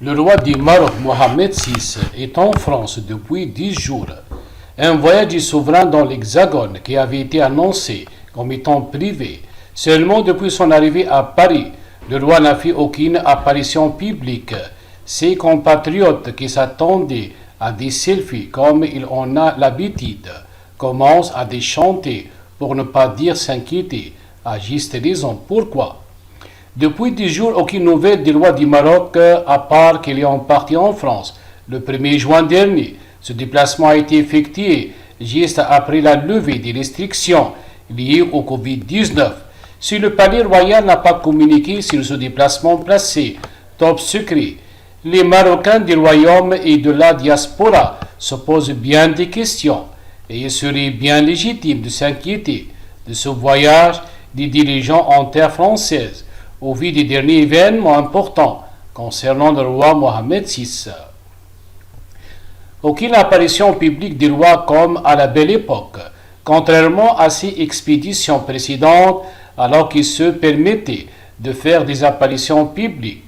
Le roi du Maroc, Mohamed VI, est en France depuis 10 jours. Un voyage du souverain dans l'Hexagone qui avait été annoncé comme étant privé. Seulement depuis son arrivée à Paris, le roi n'a fait aucune apparition publique. Ses compatriotes qui s'attendaient à des selfies comme il en a l'habitude commencent à déchanter, pour ne pas dire s'inquiéter, à juste raison. Pourquoi? Depuis 10 jours, aucune nouvelle du roi du Maroc, à part qu'il est en partie en France. Le 1er juin dernier, ce déplacement a été effectué juste après la levée des restrictions liées au Covid-19. Si le palais royal n'a pas communiqué sur ce déplacement placé top secret, les Marocains du royaume et de la diaspora se posent bien des questions et il serait bien légitime de s'inquiéter de ce voyage des dirigeants en terre française au vu des derniers événements importants concernant le roi Mohamed VI. Aucune apparition publique du roi comme à la belle époque, contrairement à ses expéditions précédentes alors qu'il se permettait de faire des apparitions publiques.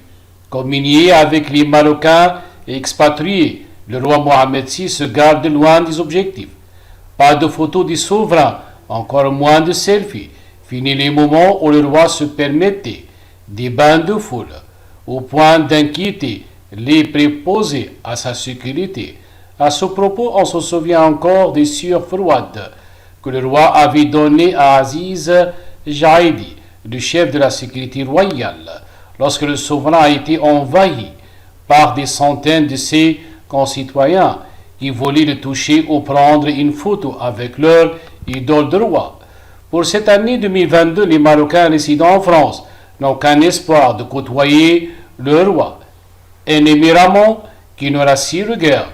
Communier avec les Marocains et expatriés, le roi Mohamed VI se garde loin des objectifs. Pas de photos du souverain, encore moins de selfies. Fini les moments où le roi se permettait des bains de foule, au point d'inquiéter les préposés à sa sécurité. À ce propos, on se souvient encore des sueurs froides que le roi avait données à Aziz Jaidi, le chef de la sécurité royale, lorsque le souverain a été envahi par des centaines de ses concitoyens qui voulaient le toucher ou prendre une photo avec leur idole de roi. Pour cette année 2022, les Marocains résidant en France n'ont qu'un espoir de côtoyer le roi, un émirat qui ne rassure guère.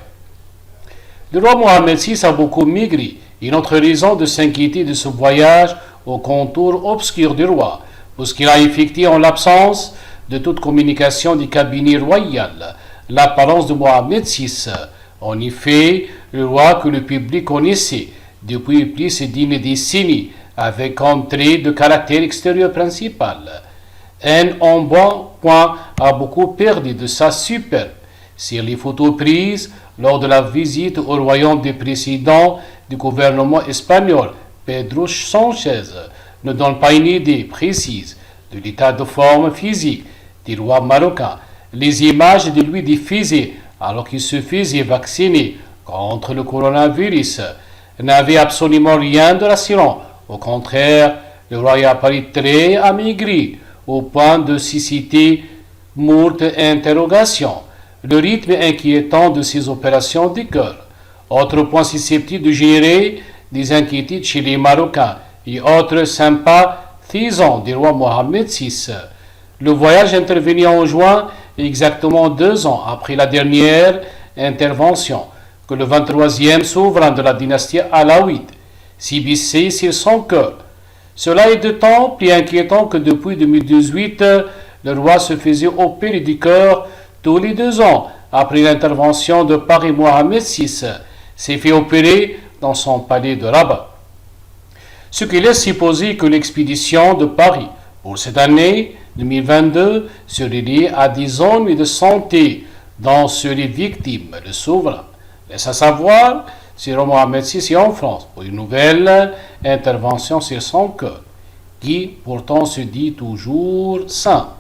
Le roi Mohamed VI a beaucoup maigri. Une autre raison de s'inquiéter de ce voyage au contour obscur du roi, puisqu'il a effectué en l'absence de toute communication du cabinet royal l'apparence de Mohamed VI. En effet, le roi que le public connaissait depuis plus d'une décennie avait comme trait de caractère extérieur principal un embonpoint a beaucoup perdu de sa superbe. Sur les photos prises lors de la visite au royaume du président du gouvernement espagnol, Pedro Sánchez, ne donnent pas une idée précise de l'état de forme physique du roi marocain. Les images de lui diffusées alors qu'il se faisait vacciner contre le coronavirus n'avaient absolument rien de rassurant. Au contraire, le roi apparaît très amaigri, au point de susciter moult interrogations. Le rythme inquiétant de ces opérations du cœur. Autre point susceptible de générer des inquiétudes chez les Marocains et autres sympathisants du roi Mohamed VI. Le voyage intervenu en juin, exactement 2 ans après la dernière intervention, que le 23e souverain de la dynastie alaouite s'ibissait sur son cœur. Cela est d'autant plus inquiétant que depuis 2018, le roi se faisait opérer du cœur tous les 2 ans après l'intervention de Paris. Mohamed VI s'est fait opérer dans son palais de Rabat. Ce qui laisse supposer que l'expédition de Paris pour cette année 2022 serait liée à des ennuis de santé dont serait victime le souverain. Laisse à savoir si Mohamed VI est en France pour une nouvelle intervention sur son cœur, qui pourtant se dit toujours saint.